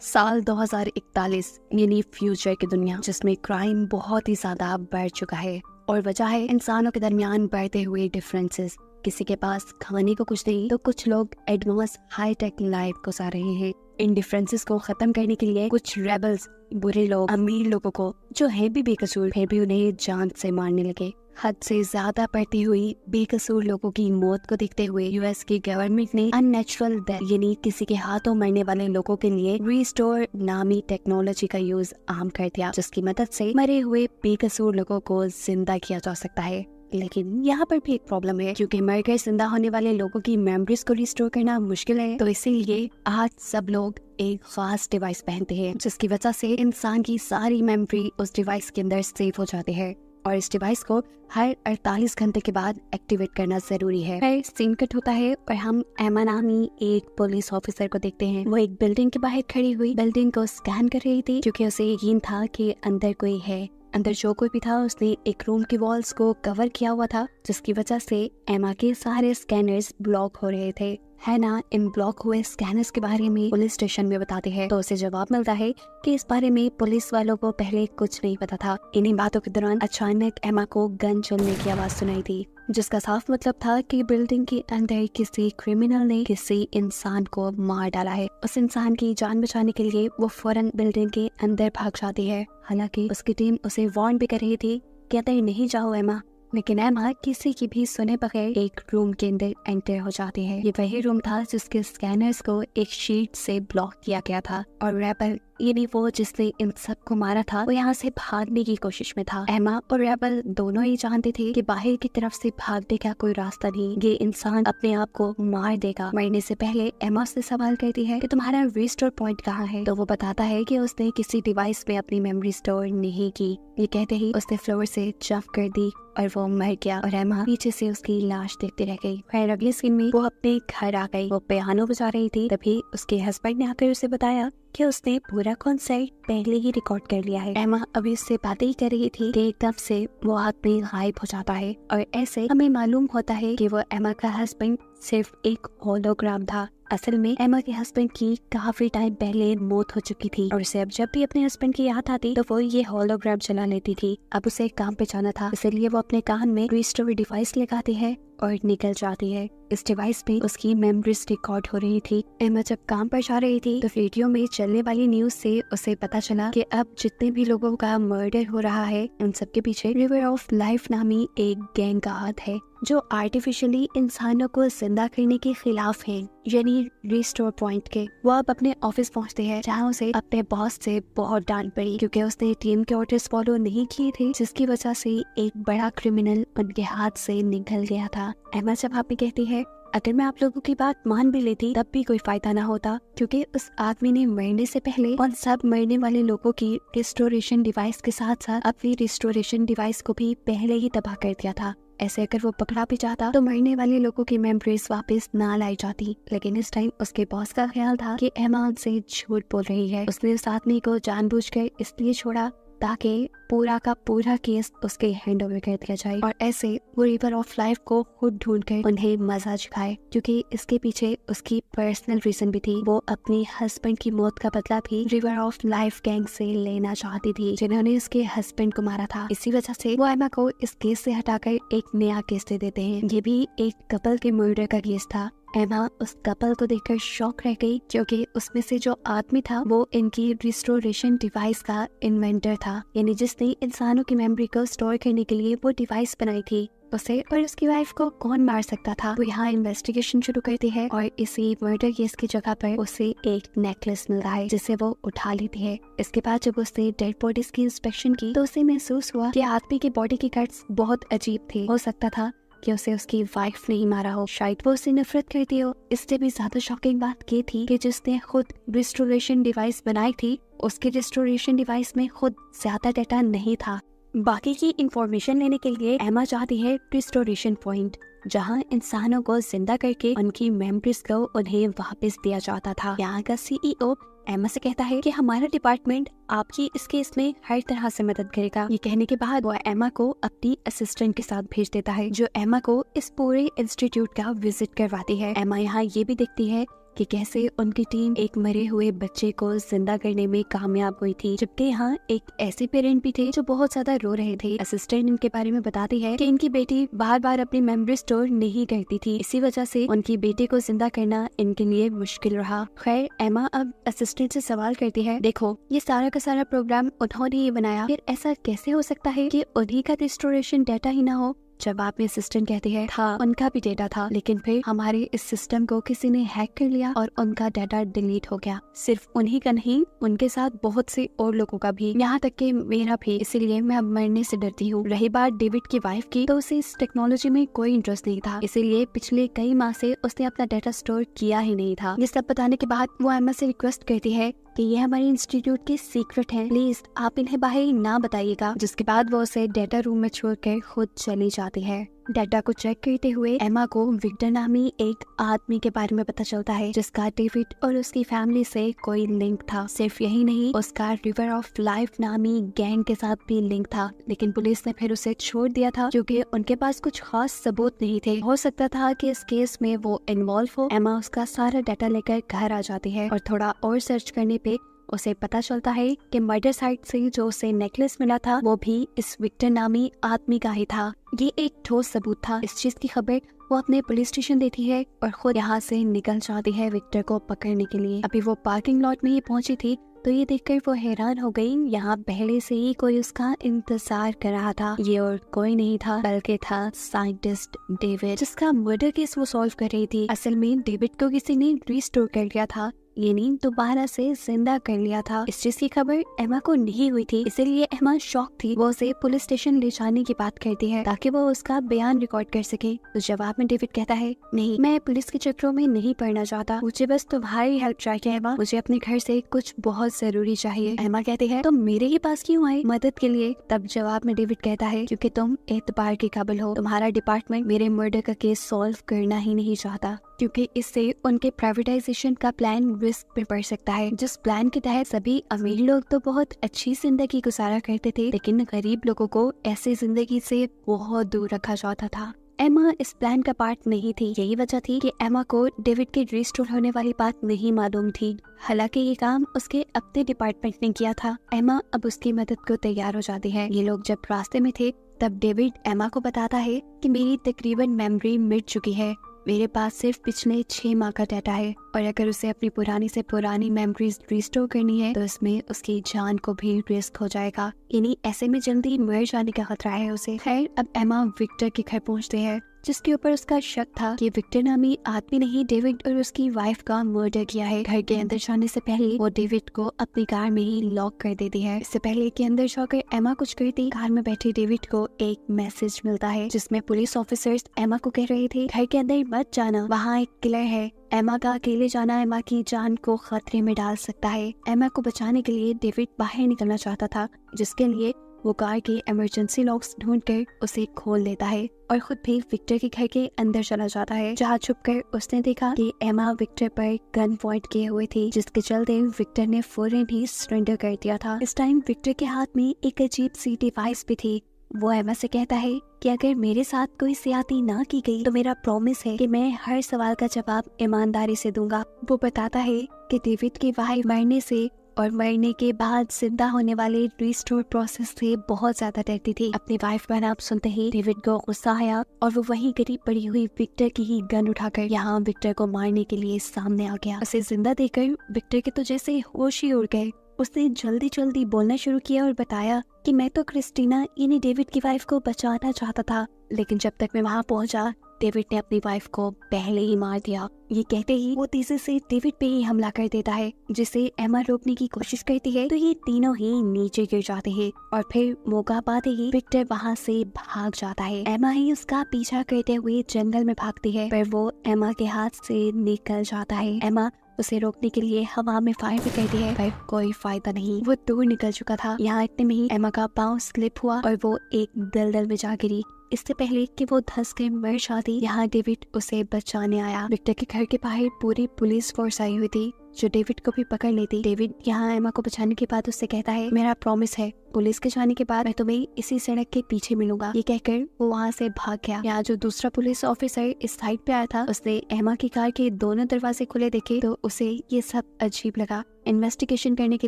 साल 2041 यानी फ्यूचर की दुनिया जिसमें क्राइम बहुत ही ज्यादा बढ़ चुका है और वजह है इंसानों के दरमियान बढ़ते हुए डिफरेंसेस। किसी के पास खाने को कुछ नहीं तो कुछ लोग एडवांस हाई टेक लाइफ गुजार रहे हैं। इन डिफरेंसेस को खत्म करने के लिए कुछ रेबल्स बुरे लोग अमीर लोगों को जो है भी बेकसूर फिर भी उन्हें जान से मारने लगे। हद से ज्यादा बढ़ती हुई बेकसूर लोगों की मौत को देखते हुए यूएस की गवर्नमेंट ने अननेचुरल डेथ यानी किसी के हाथों मरने वाले लोगों के लिए रिस्टोर नामी टेक्नोलॉजी का यूज आम कर दिया, जिसकी मदद से मरे हुए बेकसूर लोगों को जिंदा किया जा सकता है। लेकिन यहाँ पर भी एक प्रॉब्लम है, क्योंकि मरकर जिंदा होने वाले लोगों की मेमोरीज को रिस्टोर करना मुश्किल है। तो इसीलिए आज सब लोग एक खास डिवाइस पहनते हैं जिसकी वजह से इंसान की सारी मेमोरी उस डिवाइस के अंदर सेव हो जाती है और इस डिवाइस को हर 48 घंटे के बाद एक्टिवेट करना जरूरी है। फिर सीन कट होता है और हम एमा नामी एक पुलिस ऑफिसर को देखते हैं। वो एक बिल्डिंग के बाहर खड़ी हुई बिल्डिंग को स्कैन कर रही थी क्योंकि उसे यकीन था कि अंदर कोई है। अंदर जो कोई भी था उसने एक रूम की वॉल्स को कवर किया हुआ था, जिसकी वजह से एमा के सारे स्कैनर्स ब्लॉक हो रहे थे। है ना, इन ब्लॉक हुए स्कैनर्स के बारे में पुलिस स्टेशन में बताते हैं तो उसे जवाब मिलता है कि इस बारे में पुलिस वालों को पहले कुछ नहीं पता था। इन्हीं बातों के दौरान अचानक एमा को गन चलने की आवाज सुनाई थी, जिसका साफ मतलब था कि बिल्डिंग के अंदर किसी क्रिमिनल ने किसी इंसान को मार डाला है। उस इंसान की जान बचाने के लिए वो फौरन बिल्डिंग के अंदर भाग जाती है। हालांकि उसकी टीम उसे वार्न भी कर रही थी कि अंदर नहीं जाओ एमा, लेकिन एमा किसी की भी सुने बगैर एक रूम के अंदर एंटर हो जाती है। ये वही रूम था जिसके स्कैनर्स को एक शीट से ब्लॉक किया गया था और रेबल यानी वो जिसने इन सबको मारा था वो यहाँ से भागने की कोशिश में था। एमा और रेबल दोनों ही जानते थे कि बाहर की तरफ से भागने का कोई रास्ता नहीं, ये इंसान अपने आप को मार देगा। मरने से पहले एमा से सवाल करती है कि तुम्हारा रिस्टोर पॉइंट कहाँ है, तो वो बताता है कि उसने किसी डिवाइस में अपनी मेमोरी स्टोर नहीं की। ये कहते ही उसने फ्लोर से जंप कर दी और वो मर गया और एमा पीछे से उसकी लाश देखते रह गई। फिर अगले सीन में वो अपने घर आ गई। वो पियानो बजा रही थी, तभी उसके हस्बैंड ने आकर उसे बताया कि उसने पूरा कॉन्सर्ट पहले ही रिकॉर्ड कर लिया है। एमा अभी उससे बातें ही कर रही थी कि एकदम से वो आदमी गायब हो जाता है और ऐसे हमें मालूम होता है कि वो एमा का हस्बैंड सिर्फ एक होलोग्राम था। असल में एमा के हस्बैंड की काफी टाइम पहले मौत हो चुकी थी और उसे अब जब भी अपने हस्बैंड की याद आती तो वो ये होलोग्राम चला लेती थी। अब उसे काम पे जाना था, इसलिए वो अपने कान में रिस्टोर डिवाइस लगाती है और निकल जाती है। इस डिवाइस पे उसकी मेमोरीज रिकॉर्ड हो रही थी। एमा जब काम पर जा रही थी तो रेडियो में चलने वाली न्यूज से उसे पता चला कि अब जितने भी लोगों का मर्डर हो रहा है उन सबके पीछे रिवर ऑफ लाइफ नामी एक गैंग का हाथ है जो आर्टिफिशियली इंसानों को जिंदा करने के खिलाफ है, यानी रिस्टोर पॉइंट के। वो अब अपने ऑफिस पहुंचते हैं जहाँ उसे अपने बॉस से बहुत डांट पड़ी क्योंकि उसने टीम के ऑर्डर्स फॉलो नहीं किए थे, जिसकी वजह से एक बड़ा क्रिमिनल उनके हाथ से निकल गया था। एमा जब आप कहती है अगर मैं आप लोगों की बात मान भी लेती तब भी कोई फायदा ना होता, क्योंकि उस आदमी ने मरने से पहले उन सब मरने वाले लोगों की रिस्टोरेशन डिवाइस के साथ साथ अपनी रिस्टोरेशन डिवाइस को भी पहले ही तबाह कर दिया था। ऐसे अगर वो पकड़ा भी जाता तो मरने वाले लोगों की मेमोरीज वापस ना लाई जाती। लेकिन इस टाइम उसके बॉस का ख्याल था कि एमा उनसे झूठ बोल रही है। उसने उस आदमी को जानबूझकर इसलिए छोड़ा ताकि पूरा का पूरा केस उसके हैंड ओवर कर दिया जाए और ऐसे वो रिवर ऑफ लाइफ को खुद ढूंढकर उन्हें मजा चखाए, क्योंकि इसके पीछे उसकी पर्सनल रीजन भी थी। वो अपने हस्बैंड की मौत का बदला भी रिवर ऑफ लाइफ गैंग से लेना चाहती थी जिन्होंने उसके हस्बैंड को मारा था। इसी वजह से वो एमा को इस केस से हटाकर एक नया केस दे देते हैं। ये भी एक कपल के मर्डर का केस था। एमा उस कपल को देखकर शॉक रह गई क्योंकि उसमें से जो आदमी था वो इनकी रिस्टोरेशन डिवाइस का इन्वेंटर था, यानी जिसने इंसानों की मेमोरी को स्टोर करने के लिए वो डिवाइस बनाई थी। उसे और उसकी वाइफ को कौन मार सकता था। वो यहाँ इन्वेस्टिगेशन शुरू करती है और इसी मर्डर केस की जगह पर उसे एक नेकलेस मिलता है जिसे वो उठा लेती है। इसके बाद जब उसने डेड बॉडीज की इंस्पेक्शन की तो उसे महसूस हुआ कि आदमी की बॉडी के कट्स बहुत अजीब थे। हो सकता था कि उसे उसकी वाइफ ने ही मारा हो, शायद वो उससे नफरत करती हो। इससे भी ज्यादा शॉकिंग बात ये थी कि जिसने खुद रिस्टोरेशन डिवाइस बनाई थी उसके रिस्टोरेशन डिवाइस में खुद ज्यादा डेटा नहीं था। बाकी की इंफॉर्मेशन लेने के लिए एमा चाहती है रिस्टोरेशन पॉइंट जहां इंसानों को जिंदा करके उनकी मेमोरीज को उन्हें वापस दिया जाता था। यहाँ का सीईओ एमा से कहता है कि हमारा डिपार्टमेंट आपकी इस केस में हर तरह से मदद करेगा। ये कहने के बाद वो एमा को अपनी असिस्टेंट के साथ भेज देता है जो एमा को इस पूरे इंस्टीट्यूट का विजिट करवाती है। एमा यहाँ ये भी देखती है कि कैसे उनकी टीम एक मरे हुए बच्चे को जिंदा करने में कामयाब हुई थी, जबकि यहाँ एक ऐसे पेरेंट भी थे जो बहुत ज्यादा रो रहे थे। असिस्टेंट इनके बारे में बताती है कि इनकी बेटी बार बार अपनी मेमोरी स्टोर नहीं करती थी, इसी वजह से उनकी बेटी को जिंदा करना इनके लिए मुश्किल रहा। खैर एमा अब असिस्टेंट से सवाल करती है, देखो ये सारा का सारा प्रोग्राम उन्होंने ही बनाया, फिर ऐसा कैसे हो सकता है कि उन्हीं का रिस्टोरेशन डाटा ही ना हो। जवाब में असिस्टेंट कहती है, था उनका भी डेटा था, लेकिन फिर हमारे इस सिस्टम को किसी ने हैक कर लिया और उनका डाटा डिलीट हो गया। सिर्फ उन्हीं का नहीं, उनके साथ बहुत से और लोगों का भी, यहाँ तक कि मेरा भी। इसीलिए मैं अब मरने से डरती हूँ। रही बात डेविड की वाइफ की, तो उसे इस टेक्नोलॉजी में कोई इंटरेस्ट नहीं था, इसीलिए पिछले कई माह से उसने अपना डाटा स्टोर किया ही नहीं था। ये सब बताने के बाद वो एमा से रिक्वेस्ट करती है कि ये हमारे इंस्टीट्यूट के सीक्रेट हैं, प्लीज आप इन्हें बाहर ना बताइएगा। जिसके बाद वो उसे डाटा रूम में छोड़कर खुद चली जाती है। डाटा को चेक करते हुए एमा को विक्टर नामी एक आदमी के बारे में पता चलता है, जिसका डेविड और उसकी फैमिली से कोई लिंक था। सिर्फ यही नहीं, उसका रिवर ऑफ लाइफ नामी गैंग के साथ भी लिंक था, लेकिन पुलिस ने फिर उसे छोड़ दिया था क्योंकि उनके पास कुछ खास सबूत नहीं थे। हो सकता था कि इस केस में वो इन्वॉल्व हो। एमा उसका सारा डाटा लेकर घर आ जाती है और थोड़ा और सर्च करने पे उसे पता चलता है कि मर्डर साइट से जो उसे नेकलेस मिला था वो भी इस विक्टर नामी आदमी का ही था। ये एक ठोस सबूत था। इस चीज की खबर वो अपने पुलिस स्टेशन देती है और खुद यहाँ से निकल जाती है विक्टर को पकड़ने के लिए। अभी वो पार्किंग लॉट में ही पहुंची थी तो ये देखकर वो हैरान हो गई, यहाँ पहले से ही कोई उसका इंतजार कर रहा था। ये और कोई नहीं था बल्कि था साइंटिस्ट डेविड, जिसका मर्डर केस वो सॉल्व कर रही थी। असल में डेविड को किसी ने रिस्टोर कर लिया था, ये नींद दोबारा से जिंदा कर लिया था। इस चीज की खबर एमा को नहीं हुई थी, इसीलिए एमा शॉक थी। वो उसे पुलिस स्टेशन ले जाने की बात करती है ताकि वो उसका बयान रिकॉर्ड कर सके। तो जवाब में डेविड कहता है, नहीं मैं पुलिस के चक्रों में नहीं पड़ना चाहता, मुझे बस तुम्हारी हेल्प चाहिए एमा, मुझे अपने घर से कुछ बहुत जरूरी चाहिए। एमा कहती है, तुम मेरे ही पास क्यों आए मदद के लिए? तब जवाब में डेविड कहता है, क्योंकि तुम एतबार के काबिल हो। तुम्हारा डिपार्टमेंट मेरे मर्डर का केस सॉल्व करना ही नहीं चाहता, क्योंकि इससे उनके प्राइवेटाइजेशन का प्लान रिस्क पे पड़ सकता है, जिस प्लान के तहत सभी अमीर लोग तो बहुत अच्छी जिंदगी गुजारा करते थे, लेकिन गरीब लोगों को ऐसी जिंदगी से बहुत दूर रखा जाता था। एमा इस प्लान का पार्ट नहीं थी। यही वजह थी कि एमा को डेविड के रिस्टोर होने वाली बात नहीं मालूम थी। हालांकि ये काम उसके अपने डिपार्टमेंट ने किया था। एमा अब उसकी मदद को तैयार हो जाती है। ये लोग जब रास्ते में थे तब डेविड एमा को बताता है कि मेरी तकरीबन मेमोरी मिट चुकी है, मेरे पास सिर्फ पिछले 6 माह का डाटा है और अगर उसे अपनी पुरानी से पुरानी मेमोरीज रिस्टोर करनी है तो इसमें उसकी जान को भी रिस्क हो जाएगा, यानी ऐसे में जल्दी मर जाने का खतरा है उसे। खैर अब एमा विक्टर के घर पहुंचते हैं, जिसके ऊपर उसका शक था कि विक्टर नामी आदमी ने ही डेविड और उसकी वाइफ का मर्डर किया है। घर के अंदर जाने से पहले वो डेविड को अपनी कार में ही लॉक कर देती है। इससे पहले कि अंदर जाकर एमा कुछ करती, कार में बैठे डेविड को एक मैसेज मिलता है जिसमें पुलिस ऑफिसर्स एमा को कह रहे थे, घर के अंदर मत जाना, वहाँ एक किलर है। एमा का अकेले जाना एमा की जान को खतरे में डाल सकता है। एमा को बचाने के लिए डेविड बाहर निकलना चाहता था, जिसके लिए वो कार के इमरजेंसी लॉक्स ढूंढकर उसे खोल देता है और खुद भी विक्टर के घर के अंदर चला जाता है, जहाँ छुपकर उसने देखा कि एमा विक्टर पर गन पॉइंट किए हुए थी, जिसके चलते विक्टर ने फौरन ही सरेंडर कर दिया था। इस टाइम विक्टर के हाथ में एक अजीब सी डिवाइस भी थी। वो एमा से कहता है कि अगर मेरे साथ कोई ज्यादती ना की गई तो मेरा प्रॉमिस है कि मैं हर सवाल का जवाब ईमानदारी से दूंगा। वो बताता है कि डेविड की वाइफ मरने से और मरने के बाद जिंदा होने वाले रिस्टोर प्रोसेस से बहुत ज्यादा डरती थी। अपनी वाइफ का नाम सुनते ही डेविड को गुस्सा आया और वो वहीं करीब पड़ी हुई विक्टर की ही गन उठाकर यहाँ विक्टर को मारने के लिए सामने आ गया। उसे जिंदा देखकर विक्टर के तो जैसे होश ही उड़ गए। उसने जल्दी जल्दी बोलना शुरू किया और बताया कि मैं तो क्रिस्टीना यानी डेविड की वाइफ को बचाना चाहता था, लेकिन जब तक मैं वहाँ पहुँचा डेविड ने अपनी वाइफ को पहले ही मार दिया। ये कहते ही वो तेजी से डेविड पे ही हमला कर देता है, जिसे एमा रोकने की कोशिश करती है तो ये तीनों ही नीचे गिर जाते हैं और फिर मौका पाते ही विक्टर वहाँ से भाग जाता है। एमा ही उसका पीछा करते हुए जंगल में भागती है, पर वो एमा के हाथ से निकल जाता है। एमा उसे रोकने के लिए हवा में फायर भी करती है, पर कोई फायदा नहीं, वो दूर निकल चुका था। यहाँ इतने में ही एमा का पाँव स्लिप हुआ और वो एक दलदल में जा गिरी। इससे पहले कि वो धंस के मर जाती, यहाँ डेविड उसे बचाने आया। विक्टर के घर के बाहर पूरी पुलिस फोर्स आई हुई थी। जो डेविड को भी पकड़ लेती। डेविड यहाँ एमा को बचाने के बाद उससे कहता है, मेरा प्रॉमिस है, पुलिस के जाने के बाद मैं तुम्हें इसी सड़क के पीछे मिलूंगा। ये कहकर वो वहाँ से भाग गया। यहाँ जो दूसरा पुलिस ऑफिसर इस साइड पे आया था, उसने एमा की कार के दोनों दरवाजे खुले देखे तो उसे ये सब अजीब लगा। इन्वेस्टिगेशन करने के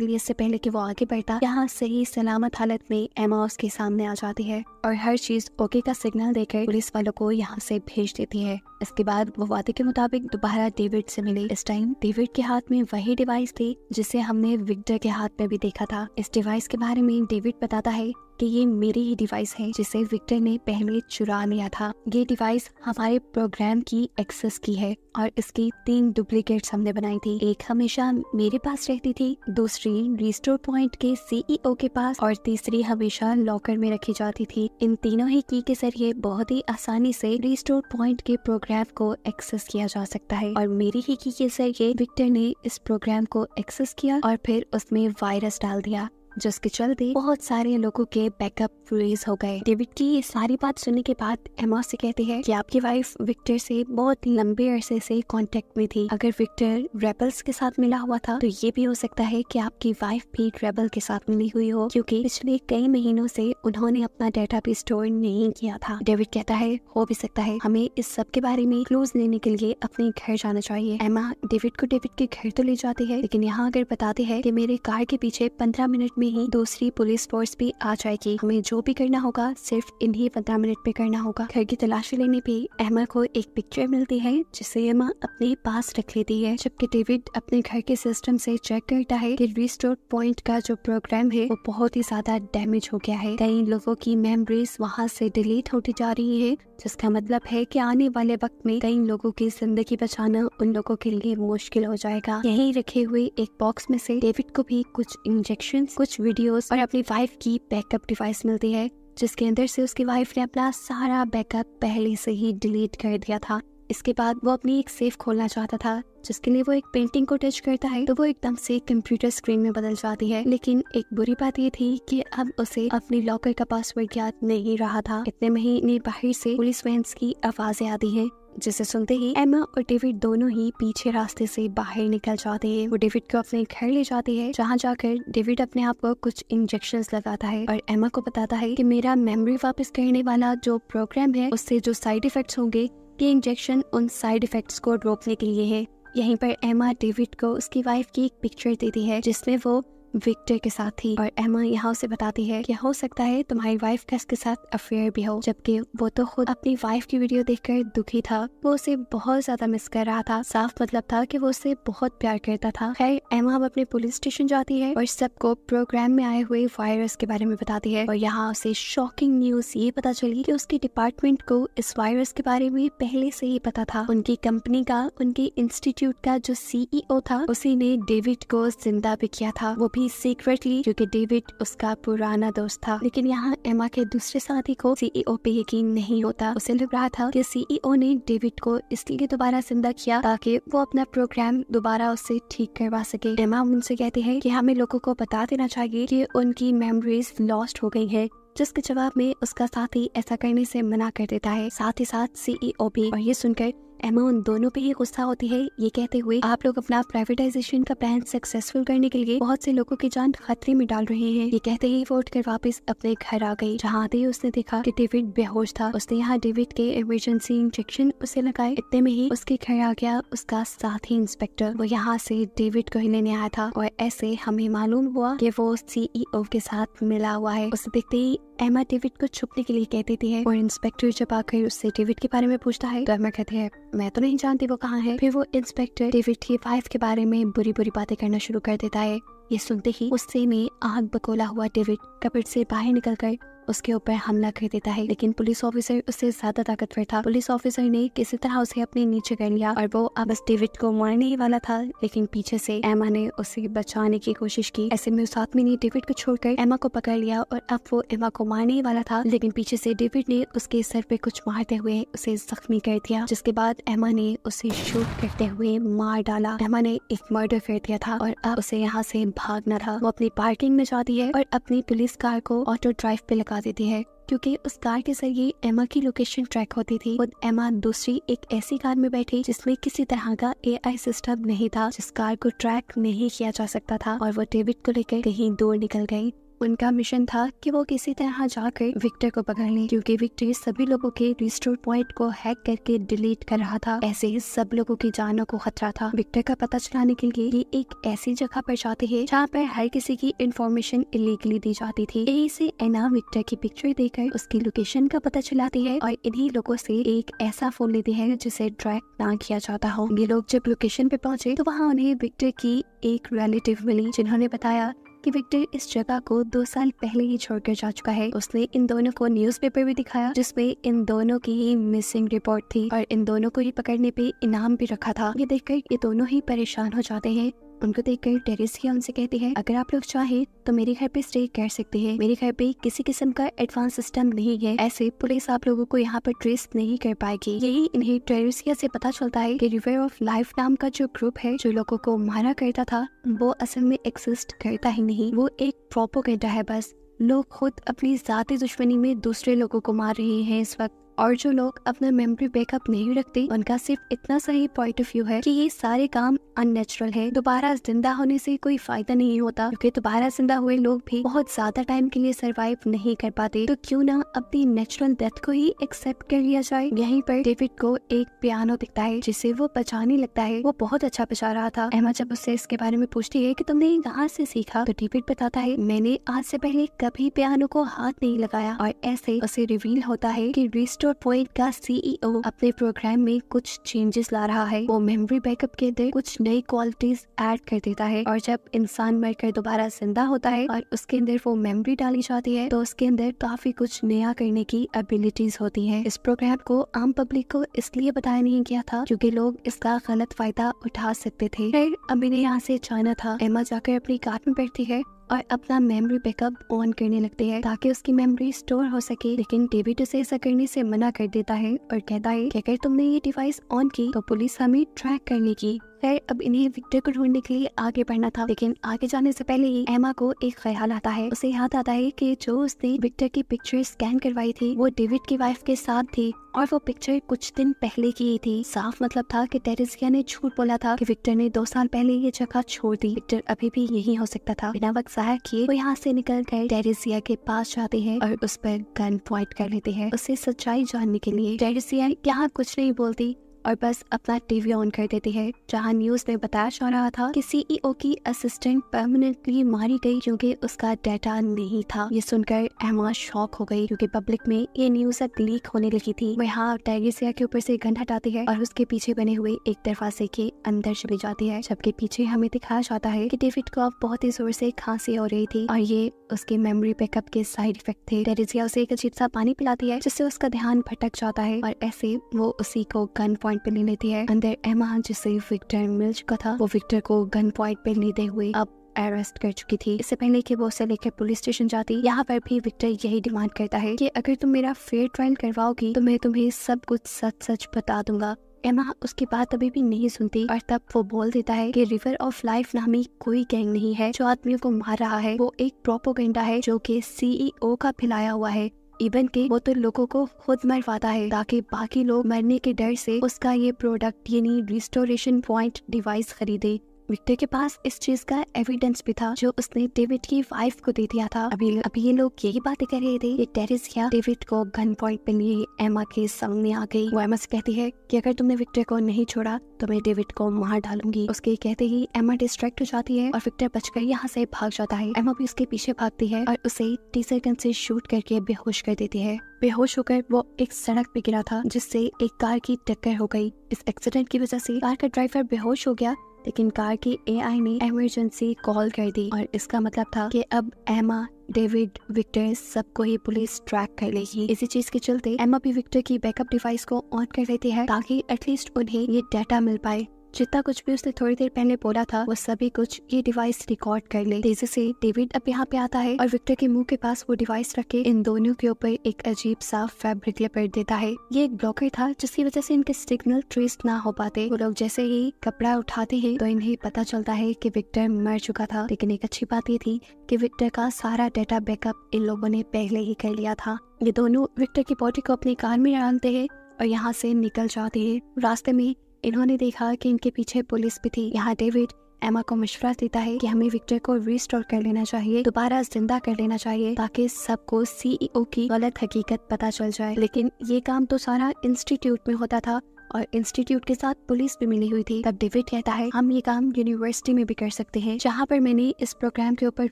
लिए इससे पहले कि वो आगे बढ़ता, यहाँ सही सलामत हालत में एमा उसके सामने आ जाती है और हर चीज ओके का सिग्नल देकर पुलिस वालों को यहाँ से भेज देती है। इसके बाद वो वादे के मुताबिक दोबारा डेविड से मिली। इस टाइम डेविड के हाथ में वही डिवाइस थी जिसे हमने विक्टर के हाथ में भी देखा था। इस डिवाइस के बारे में डेविड बताता है कि ये मेरी ही डिवाइस है जिसे विक्टर ने पहले चुरा लिया था। ये डिवाइस हमारे प्रोग्राम की एक्सेस की है और इसकी 3 डुप्लीकेट्स हमने बनाई थी। एक हमेशा मेरे पास रहती थी, दूसरी रिस्टोर पॉइंट के CEO के पास और तीसरी हमेशा लॉकर में रखी जाती थी। इन तीनों ही की के जरिए बहुत ही आसानी से रिस्टोर पॉइंट के प्रोग्राम को एक्सेस किया जा सकता है और मेरी ही की के जरिए विक्टर ने इस प्रोग्राम को एक्सेस किया और फिर उसमें वायरस डाल दिया, जिसके चलते बहुत सारे लोगों के बैकअप फ्रीज हो गए। डेविड की ये सारी बात सुनने के बाद एमा से कहती है कि आपकी वाइफ विक्टर से बहुत लंबे अरसे से कांटेक्ट में थी। अगर विक्टर रेबल्स के साथ मिला हुआ था तो ये भी हो सकता है कि आपकी वाइफ भी रेबल के साथ मिली हुई हो, क्योंकि पिछले कई महीनों से उन्होंने अपना डाटा भी स्टोर नहीं किया था। डेविड कहता है हो भी सकता है, हमें इस सब के बारे में क्लूज लेने के लिए अपने घर जाना चाहिए। एमा डेविड को डेविड के घर तो ले जाती है, लेकिन यहाँ अगर बताते हैं कि मेरे कार के पीछे 15 मिनट में ही दूसरी पुलिस फोर्स भी आ जाएगी, हमें जो भी करना होगा सिर्फ इन्हीं 15 मिनट पे करना होगा। घर की तलाशी लेने पे एमा को एक पिक्चर मिलती है जिसे एमा अपने पास रख लेती है, जबकि डेविड अपने घर के सिस्टम से चेक करता है कि रिस्टोर पॉइंट का जो प्रोग्राम है वो बहुत ही ज्यादा डैमेज हो गया है। कई लोगों की मेमोरीज वहाँ से डिलीट होती जा रही है, जिसका मतलब है कि आने वाले वक्त में कई लोगों की जिंदगी बचाना उन लोगों के लिए मुश्किल हो जाएगा। यहीं रखे हुए एक बॉक्स में से डेविड को भी कुछ इंजेक्शन, कुछ वीडियोस और अपनी वाइफ की बैकअप डिवाइस मिलती है, जिसके अंदर से उसकी वाइफ ने अपना सारा बैकअप पहले से ही डिलीट कर दिया था। इसके बाद वो अपनी एक सेफ खोलना चाहता था, जिसके लिए वो एक पेंटिंग को टच करता है तो वो एकदम से कंप्यूटर स्क्रीन में बदल जाती है। लेकिन एक बुरी बात ये थी कि अब उसे अपनी लॉकर का पासवर्ड याद नहीं रहा था। इतने में ही बाहर से पुलिस वैन्स की आवाजें आती हैं, जिसे सुनते ही एमा और डेविड दोनों ही पीछे रास्ते से बाहर निकल जाते हैं। वो डेविड को अपने घर ले जाती है, जहाँ जाकर डेविड अपने आप को कुछ इंजेक्शंस लगाता है और एमा को बताता है कि मेरा मेमोरी वापस करने वाला जो प्रोग्राम है उससे जो साइड इफेक्ट्स होंगे, ये इंजेक्शन उन साइड इफेक्ट्स को रोकने के लिए है। यहीं पर एमा डेविड को उसकी वाइफ की एक पिक्चर देती है जिसमें वो विक्टर के साथ थी और एमा यहाँ उसे बताती है कि हो सकता है तुम्हारी वाइफ का इसके साथ अफेयर भी हो, जबकि वो तो खुद अपनी वाइफ की वीडियो देखकर दुखी था। वो उसे बहुत ज्यादा मिस कर रहा था। साफ मतलब था कि वो उसे बहुत प्यार करता था। खैर एमा अब अपने पुलिस स्टेशन जाती है और सबको प्रोग्राम में आए हुए वायरस के बारे में बताती है और यहाँ उसे शॉकिंग न्यूज ये पता चली कि उसके डिपार्टमेंट को इस वायरस के बारे में पहले से ही पता था। उनकी कंपनी का, उनके इंस्टीट्यूट का जो CEO था, उसी ने डेविड को जिंदा भी किया था, वो भी सीक्रेटली, क्योंकि डेविड उसका पुराना दोस्त था। लेकिन यहाँ एमा के दूसरे साथी को CEO पे यकीन नहीं होता। उसे लग रहा था कि CEO ने डेविड को इसलिए दोबारा जिंदा किया ताकि वो अपना प्रोग्राम दोबारा उससे ठीक करवा सके। एमा उनसे कहती है कि हमें लोगों को बता देना चाहिए कि उनकी मेमोरीज लॉस्ट हो गई है, जिसके जवाब में उसका साथी ऐसा करने से मना कर देता है, साथ ही साथ CEO भी। और ये सुनकर एमा उन दोनों पे ही गुस्सा होती है, ये कहते हुए आप लोग अपना प्राइवेटाइजेशन का प्लान सक्सेसफुल करने के लिए बहुत से लोगों की जान खतरे में डाल रहे हैं। ये कहते ही वो उठकर वापस अपने घर आ गई, जहाँ आते ही उसने देखा कि डेविड बेहोश था। उसने यहाँ डेविड के इमरजेंसी इंजेक्शन उसे लगाए। इतने में ही उसके घर आ गया उसका साथी इंस्पेक्टर। वो यहाँ से डेविड को ही लेने आया था और ऐसे हमें मालूम हुआ कि वो CEO के साथ मिला हुआ है। उसे देखते ही एमा डेविड को छुपने के लिए कह देती है और इंस्पेक्टर जब आकर उससे डेविड के बारे में पूछता है तो एमा कहती है मैं तो नहीं जानती वो कहाँ है। फिर वो इंस्पेक्टर डेविड की वाइफ के बारे में बुरी बुरी बातें करना शुरू कर देता है। ये सुनते ही गुस्से में आग बकोला हुआ डेविड कपड़ से बाहर निकलकर उसके ऊपर हमला कर देता है, लेकिन पुलिस ऑफिसर उससे ज्यादा ताकतवर था। पुलिस ऑफिसर ने किसी तरह उसे अपने नीचे कर लिया और वो अब डेविड को मारने ही वाला था, लेकिन पीछे से एमा ने उसे बचाने की कोशिश की। ऐसे में उस आदमी ने डेविड को छोड़कर एमा को पकड़ लिया और अब वो एमा को मारने ही वाला था, लेकिन पीछे से डेविड ने उसके सर पे कुछ मारते हुए उसे जख्मी कर दिया, जिसके बाद एमा ने उसे शूट करते हुए मार डाला। एमा ने एक मर्डर कर दिया था और अब उसे यहाँ से भागना था। वो अपनी पार्किंग में जाती है और अपनी पुलिस कार को ऑटो ड्राइव पे लगा भगा देती है क्योंकि उस कार के जरिए एमा की लोकेशन ट्रैक होती थी। खुद एमा दूसरी एक ऐसी कार में बैठी जिसमें किसी तरह का एआई सिस्टम नहीं था, जिस कार को ट्रैक नहीं किया जा सकता था, और वो डेविड को लेकर कहीं दूर निकल गई। उनका मिशन था कि वो किसी तरह जाकर विक्टर को पकड़ लें, क्योंकि विक्टर सभी लोगों के रिस्टोर पॉइंट को हैक करके डिलीट कर रहा था। ऐसे ही सब लोगों की जानों को खतरा था। विक्टर का पता चलाने के लिए ये एक ऐसी जगह पर जाते हैं जहाँ पर हर किसी की इंफॉर्मेशन इलीगली दी जाती थी। यही से एना विक्टर की पिक्चर देखकर उसकी लोकेशन का पता चलाती है और इन्हीं लोगों से एक ऐसा फोन लेती है जिसे ट्रैक ना किया जाता हो। ये लोग जब लोकेशन पे पहुंचे तो वहाँ उन्हें विक्टर की एक रिलेटिव मिली, जिन्होंने बताया कि विक्टर इस जगह को 2 साल पहले ही छोड़कर जा चुका है। उसने इन दोनों को न्यूज़पेपर भी दिखाया जिसमें इन दोनों की ही मिसिंग रिपोर्ट थी और इन दोनों को ही पकड़ने पे इनाम भी रखा था। ये देखकर ये दोनों ही परेशान हो जाते हैं। उनको देखकर टेरेसिया उनसे कहती है, अगर आप लोग चाहे तो मेरे घर पे स्टे कर सकते हैं। मेरे घर पे किसी किस्म का एडवांस सिस्टम नहीं है, ऐसे पुलिस आप लोगों को यहाँ पर ट्रेस नहीं कर पाएगी। यही इन्हें टेरेसिया से पता चलता है कि रिवर ऑफ लाइफ नाम का जो ग्रुप है जो लोगों को मारा करता था, वो असल में एक्सिस्ट करता ही नहीं, वो एक प्रोपेगेंडा है बस। लोग खुद अपनी जाती दुश्मनी में दूसरे लोगों को मार रहे हैं इस वक्त, और जो लोग अपना मेमोरी बैकअप नहीं रखते उनका सिर्फ इतना सा ही पॉइंट ऑफ व्यू है कि ये सारे काम अननेचुरल है। दोबारा जिंदा होने से कोई फायदा नहीं होता, क्योंकि दोबारा जिंदा हुए लोग भी बहुत ज्यादा टाइम के लिए सरवाइव नहीं कर पाते, तो क्यों ना अपनी नेचुरल डेथ को ही एक्सेप्ट कर लिया जाए। यहीं पर डेविड को एक पियानो दिखता है जिसे वो बजाने लगता है। वो बहुत अच्छा बजा रहा था। एमा जब उससे इसके बारे में पूछती है कि तुमने ये कहाँ से सीखा, तो डेविड बताता है, मैंने आज से पहले कभी पियानो को हाथ नहीं लगाया। और ऐसे उसे रिवील होता है कि रिस्टोर पॉइंट का सीईओ अपने प्रोग्राम में कुछ चेंजेस ला रहा है। वो मेमोरी बैकअप के अंदर कुछ नई क्वालिटीज ऐड कर देता है, और जब इंसान मरकर दोबारा जिंदा होता है और उसके अंदर वो मेमोरी डाली जाती है तो उसके अंदर काफी कुछ नया करने की एबिलिटीज होती हैं। इस प्रोग्राम को आम पब्लिक को इसलिए बताया नहीं गया था क्योंकि लोग इसका गलत फायदा उठा सकते थे। फिर अब इन्हें यहाँ से जाना था। एमा जाकर अपनी कार में बैठती है और अपना मेमोरी बैकअप ऑन करने लगती है ताकि उसकी मेमोरी स्टोर हो सके, लेकिन डेविड उसे ऐसा करने से मना कर देता है और कहता है कि अगर तुमने ये डिवाइस ऑन की तो पुलिस हमें ट्रैक कर लेगी। खैर अब इन्हें विक्टर को ढूंढने के लिए आगे बढ़ना था, लेकिन आगे जाने से पहले ही एमा को एक ख्याल आता है। उसे याद आता है कि जो उसने विक्टर की पिक्चर स्कैन करवाई थी वो डेविड की वाइफ के साथ थी, और वो पिक्चर कुछ दिन पहले की थी। साफ मतलब था कि टेरेसिया ने झूठ बोला था कि विक्टर ने 2 साल पहले ये जगह छोड़ दी। विक्टर अभी भी यही हो सकता था। बिना वक्त जाया किए वो यहाँ से निकल कर टेरेसिया के पास जाते हैं और उस पर गन पॉइंट कर लेते हैं उसे सच्चाई जानने के लिए। टेरेसिया यहाँ कुछ नहीं बोलती और बस अपना टीवी ऑन कर देती है, जहाँ न्यूज में बताया जा रहा था कि सीईओ की असिस्टेंट परमानेंटली मारी गई क्योंकि उसका डाटा नहीं था। ये सुनकर एमा शॉक हो गई क्योंकि पब्लिक में ये न्यूज अब लीक होने लगी थी। वह यहाँ टेरेसिया के ऊपर से गन हटाती है और उसके पीछे बने हुए एक दरवाजे के अंदर चली जाती है, जबकि पीछे हमें दिखाया जाता है कि डेविड को अब बहुत ही जोर से खांसी हो रही थी और ये उसके मेमोरी बैकअप के साइड इफेक्ट थे। टेरेसिया उसे एक अजीब सा पानी पिलाती है जिससे उसका ध्यान भटक जाता है और ऐसे वो उसी को गन पॉइंट पे ले लेती है। अंदर एमा जिसे विक्टर मिल चुका था, वो विक्टर को गन पॉइंट पे लेते हुए अब अरेस्ट कर चुकी थी। इससे पहले कि वो उसे लेकर पुलिस स्टेशन जाती, यहाँ पर भी विक्टर यही डिमांड करता है कि अगर तुम मेरा फेयर ट्रायल करवाओगी तो मैं तुम्हें सब कुछ सच सच बता दूंगा। एमा उसकी बात अभी भी नहीं सुनती और तब वो बोल देता है कि रिवर ऑफ लाइफ नामी कोई गैंग नहीं है जो आदमियों को मार रहा है, वो एक प्रोपेगेंडा है जो कि सीईओ का फैलाया हुआ है। इवन के वो तो लोगों को खुद मरवाता है ताकि बाकी लोग मरने के डर से उसका ये प्रोडक्ट यानी रिस्टोरेशन पॉइंट डिवाइस खरीदे। विक्टर के पास इस चीज का एविडेंस भी था जो उसने डेविड की वाइफ को दे दिया था। अभी ये लोग यही बातें कर रहे थे। ये टेरेसिया डेविड को गन पॉइंट पे लिए एमा के सामने आ गई। वो एमा से कहती है कि अगर तुमने विक्टर को नहीं छोड़ा तो मैं डेविड को मार डालूंगी। उसके कहते ही एमा डिस्ट्रैक्ट हो जाती है और विक्टर बचकर यहाँ से भाग जाता है। एमा भी उसके पीछे भागती है और उसे टीजर गन से शूट करके बेहोश कर देती है। बेहोश होकर वो एक सड़क पे गिरा था जिससे एक कार की टक्कर हो गई। इस एक्सीडेंट की वजह से कार का ड्राइवर बेहोश हो गया, लेकिन कार की एआई ने इमरजेंसी कॉल कर दी और इसका मतलब था कि अब एमा, डेविड, विक्टर सबको ही पुलिस ट्रैक कर लेगी। इसी चीज के चलते एमा भी विक्टर की बैकअप डिवाइस को ऑन कर लेती है ताकि एटलीस्ट उन्हें ये डाटा मिल पाए जितना कुछ भी उसने थोड़ी देर पहले बोला था वो सभी कुछ ये डिवाइस रिकॉर्ड कर ले। तेजी से डेविड अब यहाँ पे आता है और विक्टर के मुंह के पास वो डिवाइस रख के इन दोनों के ऊपर एक अजीब सा फैब्रिक लपेट देता है। ये एक ब्लॉकर था जिसकी वजह से इनके सिग्नल ट्रेस ना हो पाते। वो लोग जैसे ही कपड़ा उठाते हैं तो इन्हें पता चलता है कि विक्टर मर चुका था। लेकिन एक अच्छी बात ये थी कि विक्टर का सारा डेटा बैकअप इन लोगों ने पहले ही कर लिया था। ये दोनों विक्टर की बॉडी को अपनी कार में डालते हैं और यहाँ से निकल जाते हैं। रास्ते में इन्होंने देखा कि इनके पीछे पुलिस भी थी। यहाँ डेविड एमा को मशवरा देता है कि हमें विक्टर को रिस्टोर कर लेना चाहिए, दोबारा जिंदा कर लेना चाहिए ताकि सबको सीईओ की गलत हकीकत पता चल जाए। लेकिन ये काम तो सारा इंस्टीट्यूट में होता था और इंस्टीट्यूट के साथ पुलिस भी मिली हुई थी। तब डेविड कहता है हम ये काम यूनिवर्सिटी में भी कर सकते हैं, जहाँ पर मैंने इस प्रोग्राम के ऊपर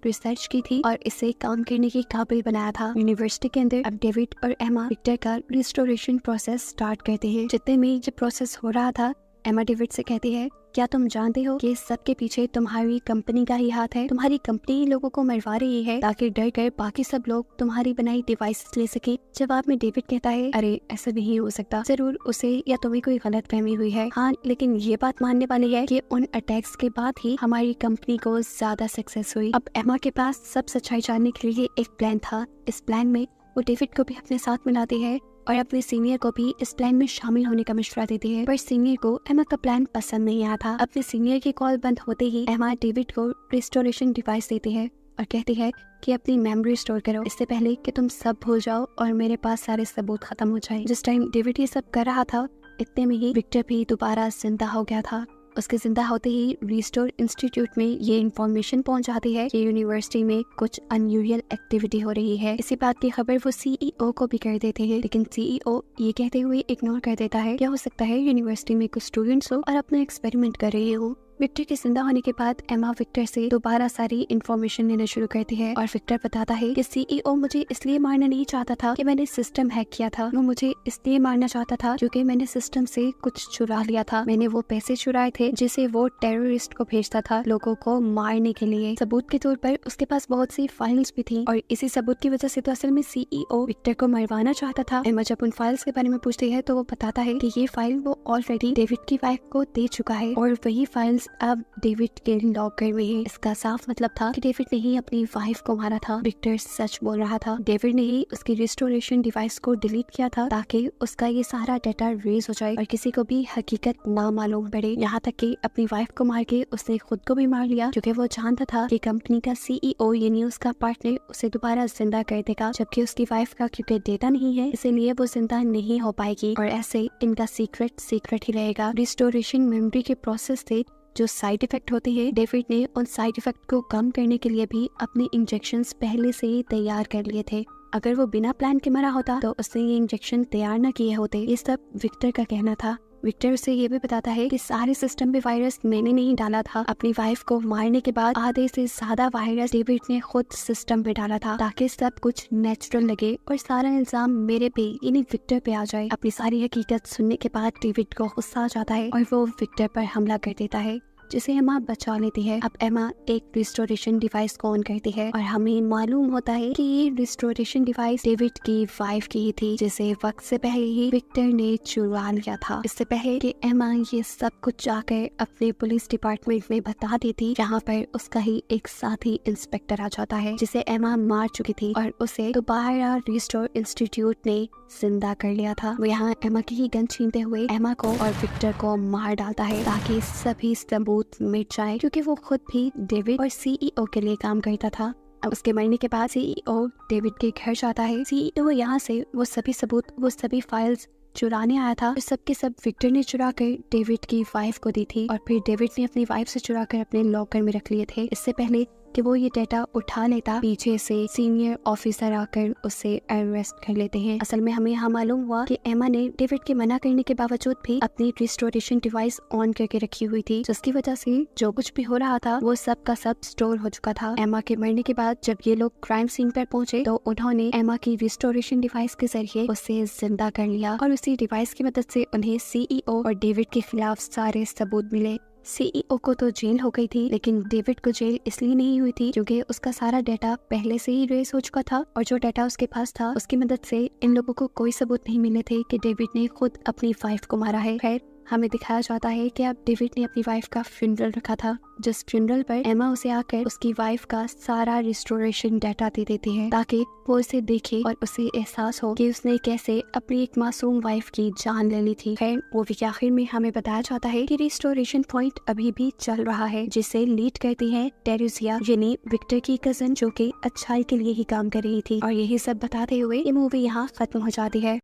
रिसर्च की थी और इसे काम करने की काबिल बनाया था। यूनिवर्सिटी के अंदर अब डेविड और एमा विक्टर का रिस्टोरेशन प्रोसेस स्टार्ट करते हैं। जितने में जब प्रोसेस हो रहा था एमा डेविड से कहती है क्या तुम जानते हो कि सबके पीछे तुम्हारी कंपनी का ही हाथ है? तुम्हारी कंपनी लोगों को मरवा रही है ताकि डर कर बाकी सब लोग तुम्हारी बनाई डिवाइसेस ले सके। जवाब में डेविड कहता है अरे ऐसा नहीं हो सकता, जरूर उसे या तुम्हें कोई गलत फहमी हुई है। हाँ लेकिन ये बात मानने वाली है कि उन अटैक्स के बाद ही हमारी कंपनी को ज्यादा सक्सेस हुई। अब एमा के पास सब सच्चाई जानने के लिए एक प्लान था। इस प्लान में वो डेविड को भी अपने साथ मिलाती है और अपने सीनियर को भी इस प्लान में शामिल होने का मशवरा देती है। पर सीनियर को एमा का प्लान पसंद नहीं आया था। अपने सीनियर की कॉल बंद होते ही एमा डेविड को रिस्टोरेशन डिवाइस देती है और कहती है कि अपनी मेमोरी स्टोर करो इससे पहले कि तुम सब भूल जाओ और मेरे पास सारे सबूत खत्म हो जाए। जिस टाइम डेविड ये सब कर रहा था इतने में ही विक्टर भी दोबारा जिंदा हो गया था। उसके जिंदा होते ही रिस्टोर इंस्टीट्यूट में ये इन्फॉर्मेशन पहुंच जाती है कि यूनिवर्सिटी में कुछ अनयूजुअल एक्टिविटी हो रही है। इसी बात की खबर वो सीईओ को भी कर देते हैं, लेकिन सीईओ ये कहते हुए इग्नोर कर देता है क्या हो सकता है यूनिवर्सिटी में कुछ स्टूडेंट्स हो और अपना एक्सपेरिमेंट कर रहे हो। विक्टर के जिंदा होने के बाद एमा विक्टर से दोबारा सारी इन्फॉर्मेशन लेना शुरू करती है और विक्टर बताता है कि सीईओ मुझे इसलिए मारना नहीं चाहता था कि मैंने सिस्टम हैक किया था। वो मुझे इसलिए मारना चाहता था क्योंकि मैंने सिस्टम से कुछ चुरा लिया था। मैंने वो पैसे चुराए थे जिसे वो टेररिस्ट को भेजता था लोगों को मारने के लिए। सबूत के तौर पर उसके पास बहुत सी फाइल्स भी थी और इसी सबूत की वजह से तो असल में सीईओ विक्टर को मरवाना चाहता था। एमा जब उन फाइल्स के बारे में पूछती है तो वो बताता है कि ये फाइल वो ऑलरेडी डेविड की वाइफ को दे चुका है और वही फाइल्स अब डेविड के लॉकर में है। इसका साफ मतलब था कि डेविड ने ही अपनी वाइफ को मारा था। विक्टर सच बोल रहा था। डेविड ने ही उसकी रिस्टोरेशन डिवाइस को डिलीट किया था ताकि उसका ये सारा डाटा रेज हो जाए और किसी को भी हकीकत ना मालूम पड़े। यहाँ तक कि अपनी वाइफ को मार के उसने खुद को भी मार लिया क्योंकि वो जानता था कि कंपनी का सीईओ यानी उसका पार्टनर उसे दोबारा जिंदा कर देगा, जबकि उसकी वाइफ का क्योंकि डेटा नहीं है इसीलिए वो जिंदा नहीं हो पाएगी और ऐसे इनका सीक्रेट ही रहेगा। रिस्टोरेशन मेमोरी के प्रोसेस से जो साइड इफेक्ट होते हैं डेविड ने उन साइड इफेक्ट को कम करने के लिए भी अपने इंजेक्शंस पहले से ही तैयार कर लिए थे। अगर वो बिना प्लान के मरा होता तो उसने ये इंजेक्शन तैयार न किए होते। ये सब विक्टर का कहना था। विक्टर उसे ये भी बताता है कि सारे सिस्टम में वायरस मैंने नहीं डाला था। अपनी वाइफ को मारने के बाद आधे से ज्यादा वायरस डेविड ने खुद सिस्टम पे डाला था ताकि सब कुछ नेचुरल लगे और सारा इल्जाम मेरे पे यानी विक्टर पे आ जाए। अपनी सारी हकीकत सुनने के बाद डेविड को गुस्सा आ जाता है और वो विक्टर पर हमला कर देता है जिसे एमा बचा लेती है। अब एमा एक रिस्टोरेशन डिवाइस को ऑन करती है और हमें मालूम होता है कि ये रिस्टोरेशन डिवाइस डेविड की वाइफ की ही थी जिसे वक्त से पहले ही विक्टर ने चुरा लिया था। इससे पहले कि एमा ये सब कुछ जाकर अपने पुलिस डिपार्टमेंट में बता देती, जहाँ पर उसका ही एक साथी इंस्पेक्टर आ जाता है जिसे एमा मार चुकी थी और उसे दोबारा रिस्टोर इंस्टीट्यूट ने जिंदा कर लिया था। वो यहाँ एमा की ही गन छीनते हुए एमा को और विक्टर को मार डालता है ताकि सभी सबूत मिट जाए, क्योंकि वो खुद भी डेविड और सीईओ के लिए काम करता था। अब उसके मरने के बाद सीईओ डेविड के घर जाता है। सीईओ यहाँ से वो सभी सबूत, वो सभी फाइल्स चुराने आया था। सबके सब विक्टर ने चुरा कर डेविड की वाइफ को दी थी और फिर डेविड ने अपनी वाइफ से चुरा कर अपने लॉकर में रख लिए थे। इससे पहले कि वो ये डेटा उठा लेता, पीछे से सीनियर ऑफिसर आकर उसे अरेस्ट कर लेते हैं। असल में हमें यहाँ मालूम हुआ कि एमा ने डेविड के मना करने के बावजूद भी अपनी रिस्टोरेशन डिवाइस ऑन करके रखी हुई थी, जिसकी वजह से जो कुछ भी हो रहा था वो सब का सब स्टोर हो चुका था। एमा के मरने के बाद जब ये लोग क्राइम सीन पर पहुंचे तो उन्होंने एमा की रिस्टोरेशन डिवाइस के जरिए उसे जिंदा कर लिया और उसी डिवाइस की मदद से उन्हें सीईओ और डेविड के खिलाफ सारे सबूत मिले। सीईओ को तो जेल हो गई थी, लेकिन डेविड को जेल इसलिए नहीं हुई थी क्योंकि उसका सारा डाटा पहले से ही रेस हो चुका था और जो डाटा उसके पास था उसकी मदद से इन लोगों को कोई सबूत नहीं मिले थे कि डेविड ने खुद अपनी वाइफ को मारा है। खैर हमें दिखाया जाता है कि अब डेविड ने अपनी वाइफ का फ्यूनरल रखा था, जिस फ्यूनरल पर एमा उसे आकर उसकी वाइफ का सारा रिस्टोरेशन डाटा दे देती है ताकि वो उसे देखे और उसे एहसास हो कि उसने कैसे अपनी एक मासूम वाइफ की जान ले ली थी। खैर मूवी के आखिर में हमें बताया जाता है कि रिस्टोरेशन पॉइंट अभी भी चल रहा है, जिसे लीड करती है टेरेसिया, यानी विक्टर की कजन, जो कि अच्छाई के लिए ही काम कर रही थी। और यही सब बताते हुए ये मूवी यहाँ खत्म हो जाती है।